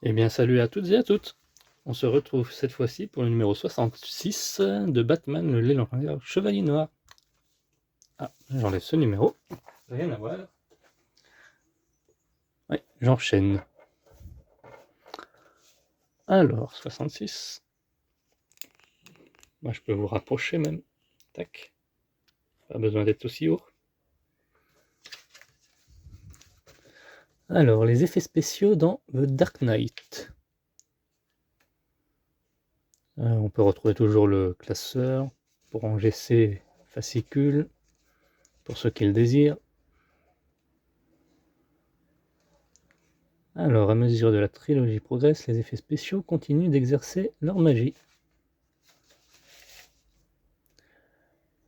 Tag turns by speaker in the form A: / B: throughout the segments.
A: Eh bien, salut à toutes et à toutes. On se retrouve cette fois-ci pour le numéro 66 de Batman, le légendaire Chevalier Noir. Ah, j'enlève ce numéro. Rien à voir. Oui, j'enchaîne. Alors, 66. Moi, je peux vous rapprocher même. Tac. Pas besoin d'être aussi haut. Alors, les effets spéciaux dans The Dark Knight. On peut retrouver toujours le classeur pour ranger ses fascicules, pour ceux qui le désirent. Alors, à mesure de la trilogie progresse, les effets spéciaux continuent d'exercer leur magie.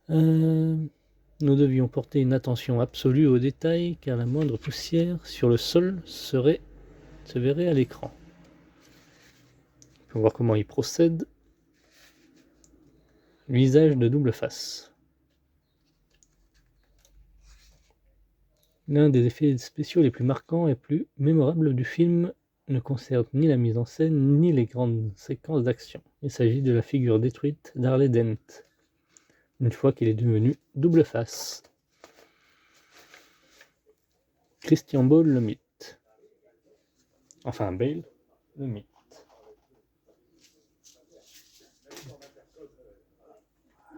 A: Nous devions porter une attention absolue aux détails, car la moindre poussière sur le sol se verrait à l'écran. On peut voir comment il procède. L'usage de double face. L'un des effets spéciaux les plus marquants et plus mémorables du film ne concerne ni la mise en scène, ni les grandes séquences d'action. Il s'agit de la figure détruite d'Harley Dent, une fois qu'il est devenu double face. Christian Bale le mythe. Enfin, Bale le mythe.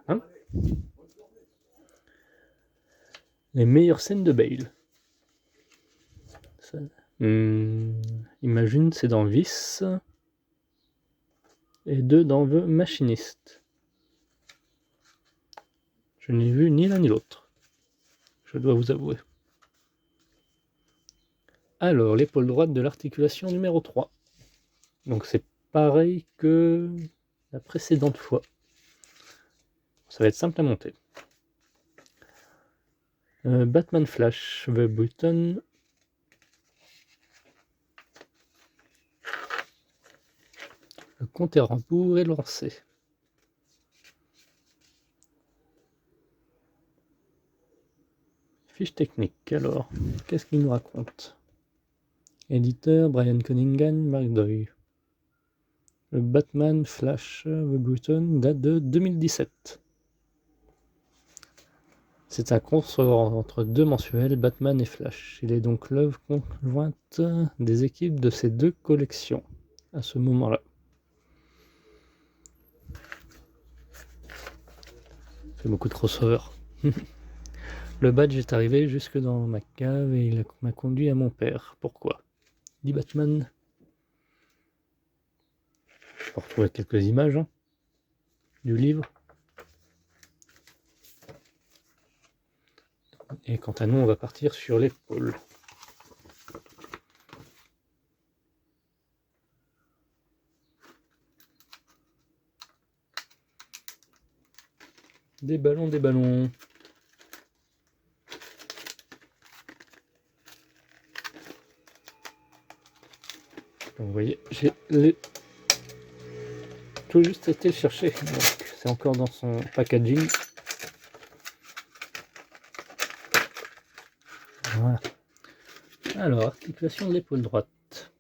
A: Hein? Les meilleures scènes de Bale. Imagine, c'est dans Vice et 2 dans The Machinist. Je n'ai vu ni l'un ni l'autre, je dois vous avouer. Alors, l'épaule droite de l'articulation numéro 3. Donc c'est pareil que la précédente fois. Ça va être simple à monter. Batman Flash, The Button. Le compte est rebours est lancé. Fiche technique, alors, qu'est-ce qu'il nous raconte? Éditeur, Brian Cunningham, Mark Doyle. Le Batman Flash, The Button date de 2017. C'est un crossover entre deux mensuels, Batman et Flash. Il est donc l'œuvre conjointe des équipes de ces deux collections, à ce moment-là. Ça fait beaucoup de crossover. Le badge est arrivé jusque dans ma cave et il m'a conduit à mon père. Pourquoi? Dit Batman. Je peux retrouver quelques images du livre. Et quant à nous, on va partir sur l'épaule. Des ballons, des ballons. Donc, vous voyez, j'ai tout juste été le chercher. Donc c'est encore dans son packaging. Voilà. Alors, articulation de l'épaule droite.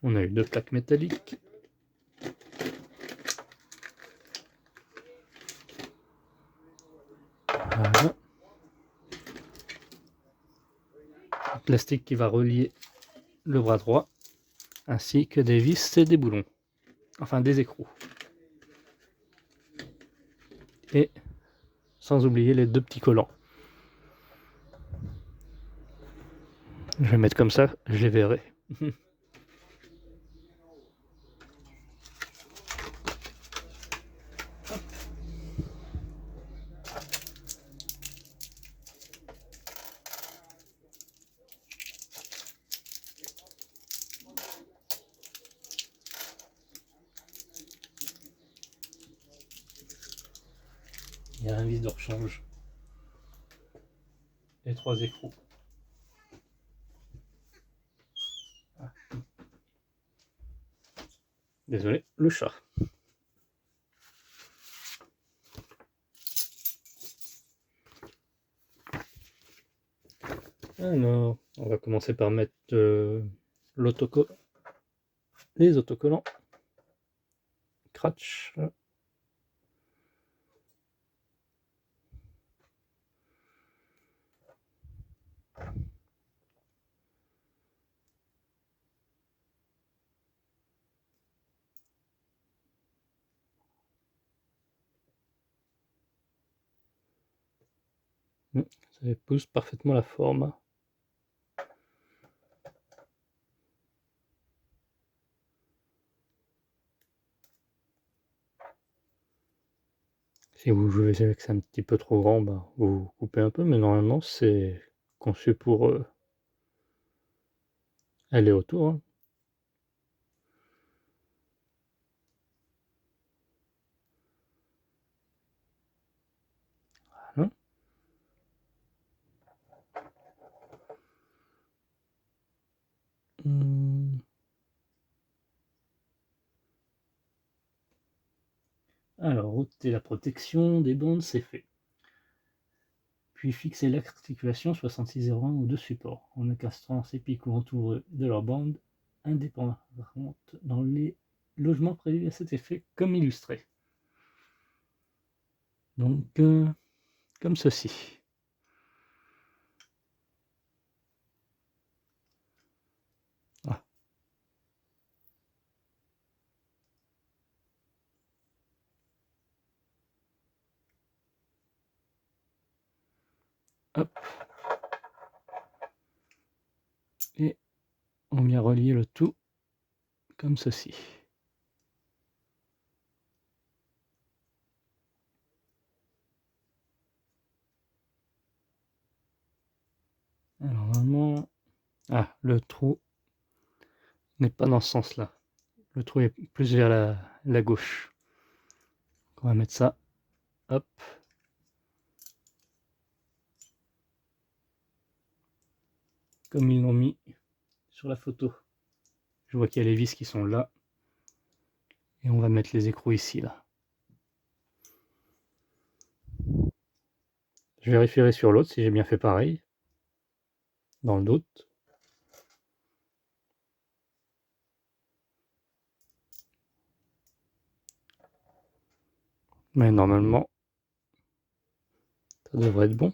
A: On a eu 2 plaques métalliques. Voilà. Un plastique qui va relier le bras droit, ainsi que des vis et des boulons. Enfin, des écrous. Et sans oublier les 2 petits collants. Je vais mettre comme ça, je les verrai. Il y a un vis de rechange. Et 3 écrous. Ah. Désolé, le chat. Alors, on va commencer par mettre l'autocollant. les autocollants Cratch. Ça épouse parfaitement la forme. Si vous jouez avec c'est un petit peu trop grand, bah, vous coupez un peu, mais normalement c'est conçu pour aller autour. Hein. Voilà. Alors, ôter la protection des bandes, c'est fait. Puis fixer l'articulation 6601 aux deux supports, en encastrant ces picots entourés de leurs bandes indépendantes dans les logements prévus à cet effet, comme illustré. Donc, comme ceci. Ah. Hop. Et on vient relier le tout comme ceci. Alors, normalement, le trou n'est pas dans ce sens-là. Le trou est plus vers la gauche. On va mettre ça. Hop. Comme ils l'ont mis sur la photo. Je vois qu'il y a les vis qui sont là. Et on va mettre les écrous ici, là. Je vérifierai sur l'autre si j'ai bien fait pareil. Dans le doute. Mais normalement, ça devrait être bon.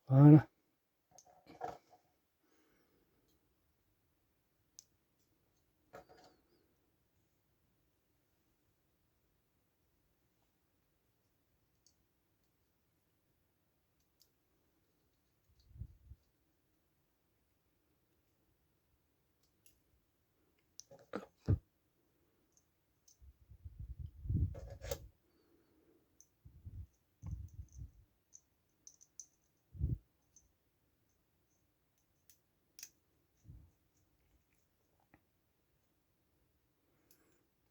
A: Voilà.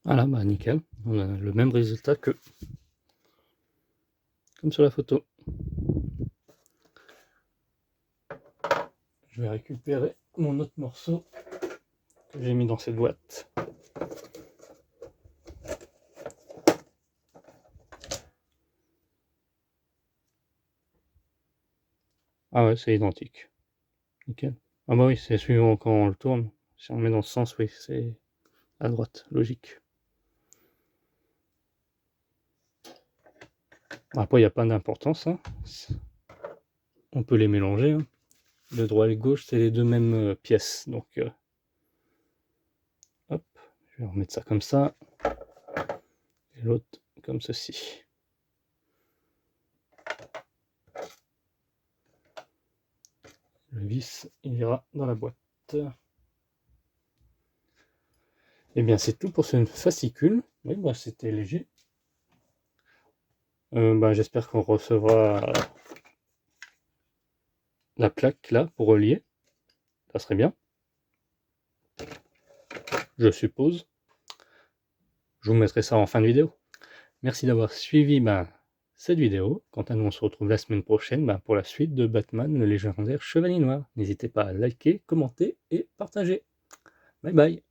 A: Voilà, bah nickel. On a le même résultat que comme sur la photo. Je vais récupérer mon autre morceau que j'ai mis dans cette boîte. Ah ouais, c'est identique. Nickel. Ah bah oui, c'est suivant quand on le tourne. Si on le met dans ce sens, oui, c'est à droite, logique. Après, il n'y a pas d'importance. Hein. On peut les mélanger. Hein. Le droit et le gauche, c'est les deux mêmes pièces. Donc, hop, je vais remettre ça comme ça. Et l'autre comme ceci. Le vis, il ira dans la boîte. Et bien, c'est tout pour ce fascicule. Oui, bah, c'était léger. J'espère qu'on recevra la plaque là pour relier. Ça serait bien. Je suppose. Je vous mettrai ça en fin de vidéo. Merci d'avoir suivi cette vidéo. Quant à nous, on se retrouve la semaine prochaine pour la suite de Batman, le légendaire Chevalier Noir. N'hésitez pas à liker, commenter et partager. Bye bye.